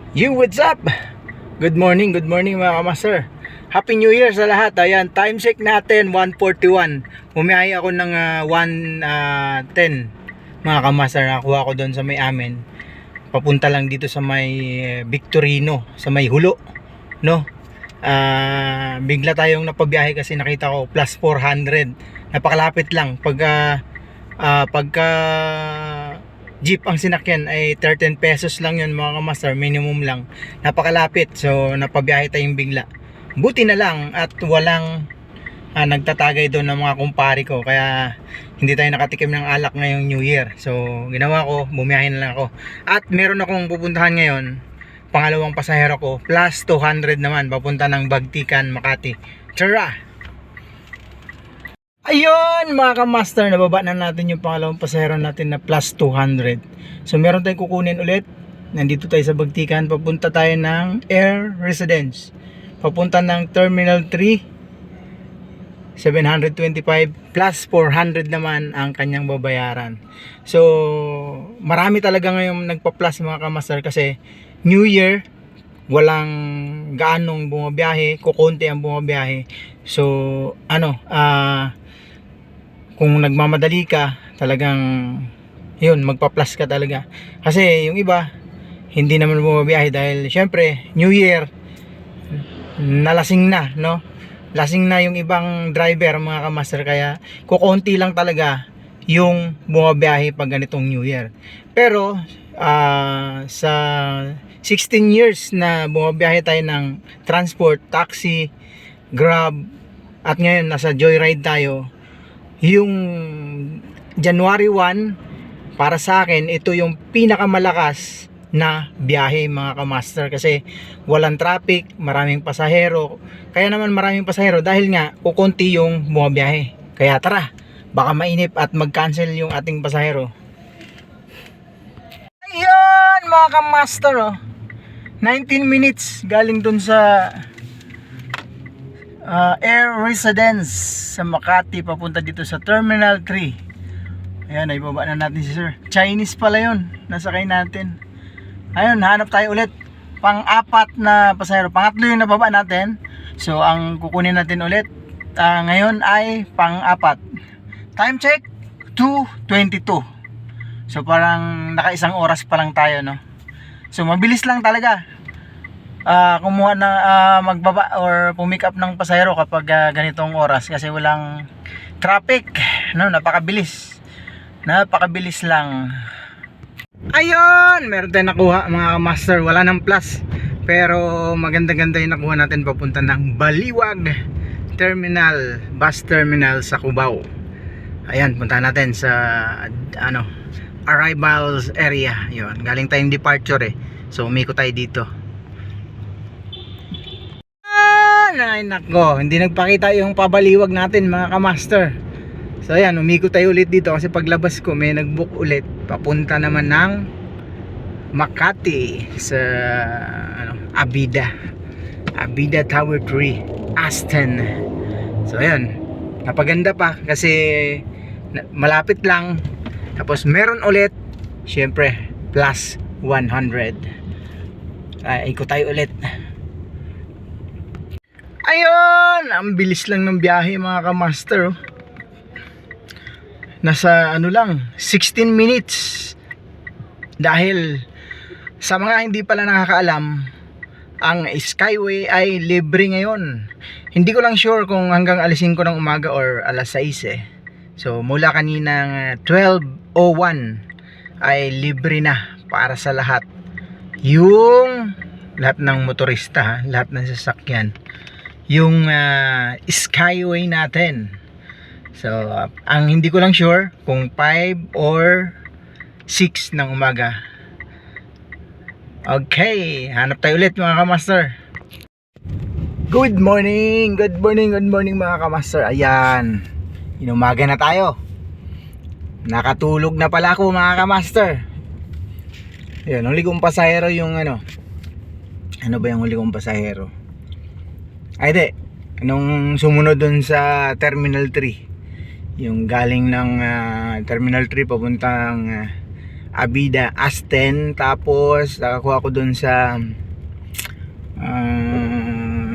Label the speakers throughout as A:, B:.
A: What's up? Good morning mga kamaster. Happy New Year sa lahat. Ayan, time check natin 1:41. Bumiyahe ako ng 1:10 mga kamaster. Nakuha ko doon sa may amin. Papunta lang dito sa may Victorino, sa may Hulo, no? Bigla tayong napabiyahe kasi nakita ko plus 400. Napakalapit lang pagka jeep ang sinakyan ay 13 pesos lang yun mga kamaster, minimum lang. Napakalapit, so napabiyahe tayong bigla. Buti na lang at walang nagtatagay doon ng mga kumpare ko, kaya hindi tayo nakatikim ng alak ngayong New Year. So ginawa ko, bumiyahe na lang ako. At meron akong pupuntahan ngayon, pangalawang pasahero ko, plus 200 naman, papunta ng Bagtikan, Makati. Tara! Ayun mga kamaster, nababa na natin yung pangalawang pasahero natin na plus 200. So meron tayong kukunin ulit. Nandito tayo sa Bagtikan, papunta tayo ng Air Residence, papunta ng Terminal 3, 725 plus 400 naman ang kanyang babayaran. So marami talaga ngayong nagpa-plus mga kamaster kasi New Year, walang gaanong bumabiyahe, kukunti ang bumabiyahe. So kung nagmamadali ka, talagang yun, magpa-plus ka talaga. Kasi yung iba hindi naman bumabiyahe dahil syempre New Year, nalasing na, no? Lasing na yung ibang driver mga kamaster, kaya kukunti lang talaga yung bumabiyahe pag ganitong New Year. Pero sa 16 years na bumabiyahe tayo ng transport, taxi, Grab, at ngayon nasa Joyride tayo, yung January 1 para sa akin, ito yung pinakamalakas na biyahe mga kamaster, kasi walang traffic, maraming pasahero. Kaya naman maraming pasahero dahil nga kukunti yung bumabiyahe. Kaya tara, baka mainip at mag-cancel yung ating pasahero. Ayun mga kamaster, 19 minutes galing dun sa Air Residence sa Makati, papunta dito sa Terminal 3. Ayan, ibaba na natin si sir. Chinese pala yun, nasakay natin. Ayun, hanap tayo ulit pang-apat na pasahero. Pangatlo yung nababa natin, so ang kukunin natin ulit ngayon ay pang-apat. Time check 2:22. So parang naka-isang oras pa lang tayo, no? So mabilis lang talaga kumuha na magbaba or pumick up ng pasahero kapag ganitong oras, kasi walang traffic, no? Napakabilis lang. Ayun, meron tayong nakuha mga master. Wala ng plus, pero maganda-ganda yung nakuha natin papunta ng Baliwag Terminal, bus terminal sa Cubao. Ayan, punta natin sa arrivals area. Yun, galing tayong departure so umiko tayo dito. Ay nako, hindi nagpakita yung pabaliwag natin mga kamaster. So ayan, umikot tayo ulit dito kasi paglabas ko may nagbook ulit papunta naman ng Makati sa Abida Tower 3 Aston. So ayan, napaganda pa kasi malapit lang, tapos meron ulit syempre plus 100. Ikot tayo ulit. Ayun, ang bilis lang ng biyahe mga kamaster. Nasa lang 16 minutes. Dahil sa mga hindi pala nakakaalam, ang Skyway ay libre ngayon. Hindi ko lang sure kung hanggang alas 5 ng umaga or alas 6 So mula kaninang 12:01 ay libre na para sa lahat. Yung lahat ng motorista, lahat ng sasakyan, yung Skyway natin. So ang hindi ko lang sure kung 5 or 6 ng umaga. Okay, hanap tayo ulit mga kamaster. Good morning mga kamaster. Ayan, inumaga na tayo. Nakatulog na pala ako mga kamaster. Ayan, huli kong pasahero yung ano ba yung huli kong pasahero? Ay di, nung sumunod dun sa Terminal 3, yung galing ng Terminal 3 papuntang Abida Aston. Tapos nakakuha ko dun sa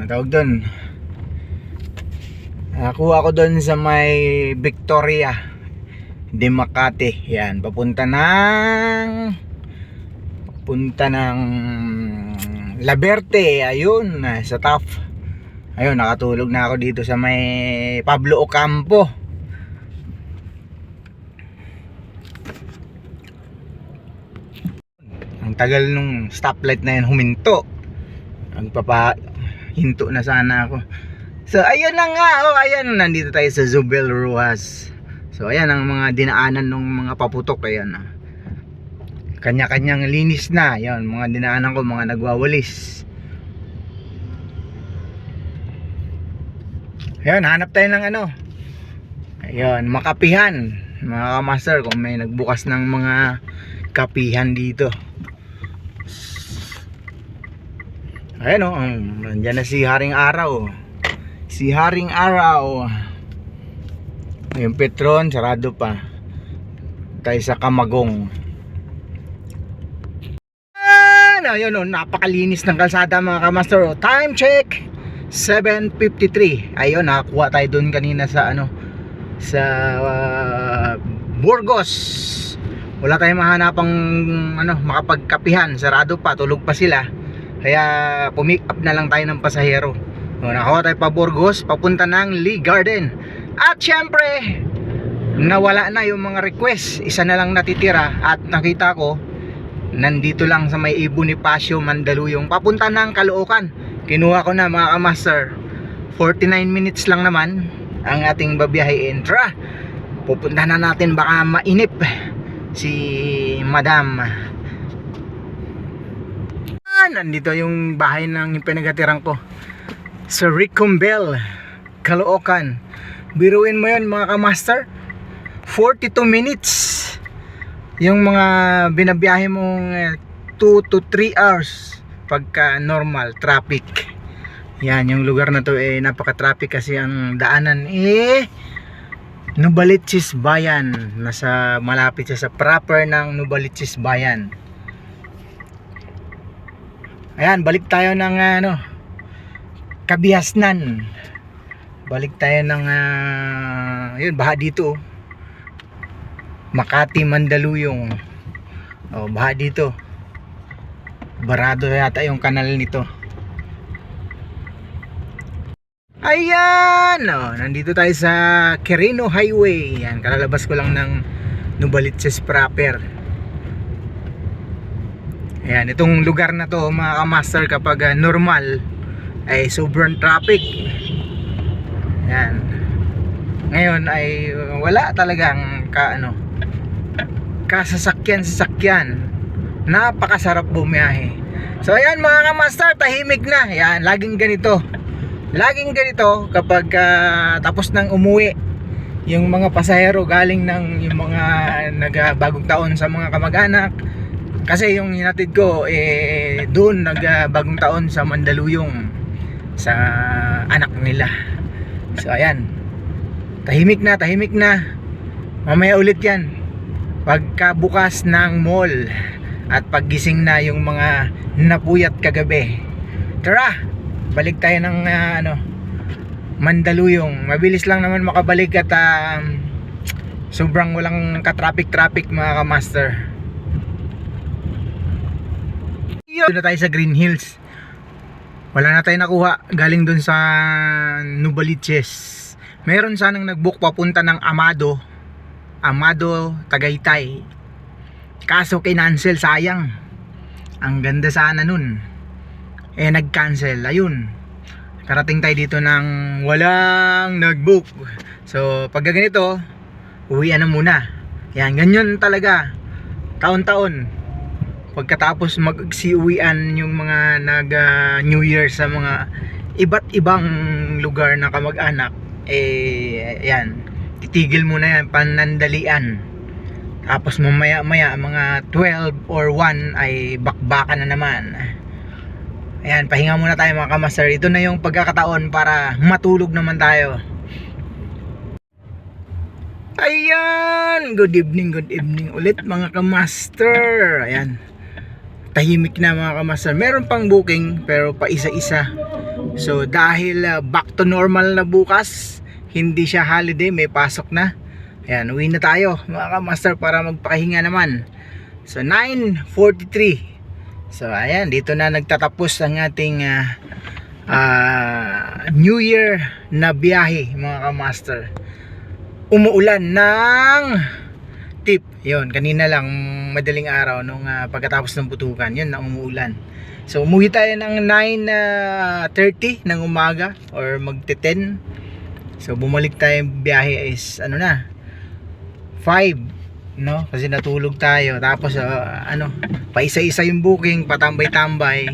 A: tawag dun, nakakuha ko dun sa may Victoria de Makati. Yan, papunta ng Laberte. Ayun, sa TAF. Ayun, nakatulog na ako dito sa may Pablo Ocampo. Ang tagal nung stoplight na yan huminto. Hinto na sana ako. So ayun na nga, ayan, nandito tayo sa Zubel Ruas. So ayan ang mga dinaanan ng mga paputok. Ayan, kanya-kanyang linis na. Ayan, mga dinaanan ko, mga nagwawalis. Ayan, hanap tayo ng ayan, makapihan, mga master, kung may nagbukas ng mga kapihan dito. Ayan nandyan na si Haring Araw. Si Haring Araw. Yung Petron, sarado pa. Tayo sa Kamagong. Ayun, napakalinis ng kalsada mga kamaster. Time check 7:53. Ayun, nakakuha tayo dun kanina sa sa Burgos. Wala tayong mahanapang makapagkapihan, sarado pa, tulog pa sila. Kaya pumick up na lang tayo ng pasahero. Nakakuha tayo pa Burgos, papunta ng Lee Garden. At syempre, nawala na yung mga request. Isa na lang natitira. At nakita ko, nandito lang sa may Bonifacio, Mandaluyong, papunta ng Caloocan. Kinuha ko na mga kamaster. 49 minutes lang naman ang ating babiyahin. Tara, pupunta na natin, baka mainip si Madam. Nandito yung bahay ng pinagatiran ko sa Ricumbel, Caloocan. Biruin mo yun mga kamaster, 42 minutes yung mga binabiyahe mong 2 to 3 hours pagka normal traffic. Yan, yung lugar na to napaka-traffic kasi ang daanan Nubaliches Bayan. Malapit siya sa proper ng Nubaliches Bayan. Ayan, balik tayo ng Kabihasnan. Balik tayo ng yun, baha dito. Makati, Mandaluyong. Baha dito. Barado yata yung kanal nito. Ayan, nandito tayo sa Quirino Highway. Yan, kalalabas ko lang ng Nubaliches proper. Ayan, itong lugar na to mga kamaster, kapag normal ay sobrang traffic. Ayan. Ngayon ay wala talagang kasasakyan. Napakasarap bumiyahe. So ayan mga kamaster, tahimik na. Ayan, laging ganito kapag tapos nang umuwi yung mga pasahero galing ng yung mga nagbagong taon sa mga kamag-anak. Kasi yung hinatid ko doon nagbagong taon sa Mandaluyong sa anak nila. So ayan, tahimik na. Mamaya ulit yan pagkabukas ng mall at paggising na yung mga napuyat kagabi. Tara, balik tayo ng Mandaluyong. Mabilis lang naman makabalik at sobrang walang ka-traffic mga kamaster. Doon na tayo sa Green Hills. Wala na tayong nakuha galing dun sa Nubaliches. Meron sanang nag-book papunta ng Amado, Tagaytay. Kaso kinancel, sayang. Ang ganda sana nun. Nag-cancel. Ayun, karating tayo dito ng walang nag-book. So pag ganito, uwian na muna. Yan, ganyan talaga taon-taon. Pagkatapos mag-siuwian yung mga New Year sa mga iba't ibang lugar na kamag-anak, yan, titigil muna yan, panandalian. Tapos mamaya mga 12 or 1 ay bakbakan na naman. Ayan, pahinga muna tayo mga kamaster. Ito na yung pagkakataon para matulog naman tayo. Ayan, good evening ulit mga kamaster. Ayan, tahimik na mga kamaster. Meron pang booking pero pa isa-isa. So dahil back to normal na bukas, hindi siya holiday, may pasok na. Ayan, uwi na tayo mga kamaster para magpakahinga naman. So 9:43. So ayan, dito na nagtatapos ang ating New Year na biyahe mga kamaster. Umuulan ng tip. Yun, kanina lang madaling araw nung pagkatapos ng putukan, yun na umuulan. So umuwi tayo ng 9:30 ng umaga or magte-10. So bumalik tayo, biyahe is ano na 5, no? Kasi natulog tayo. Tapos paisa-isa yung booking, patambay-tambay.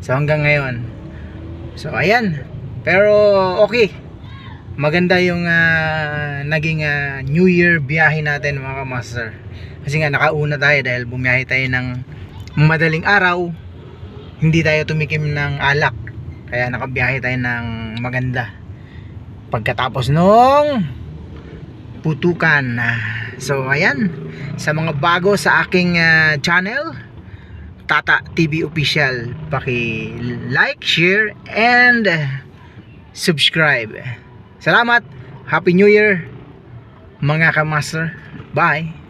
A: So hanggang ngayon. So ayan. Pero okay. Maganda yung naging New Year biyahe natin mga kamaster. Kasi nga nakauna tayo dahil bumiyahe tayo ng madaling araw. Hindi tayo tumikim ng alak. Kaya nakabiyahe tayo ng maganda. Pagkatapos nung putukan. So ayan, sa mga bago sa aking channel, Tata TV Official, paki-like, share, and subscribe. Salamat. Happy New Year mga kamaster. Bye.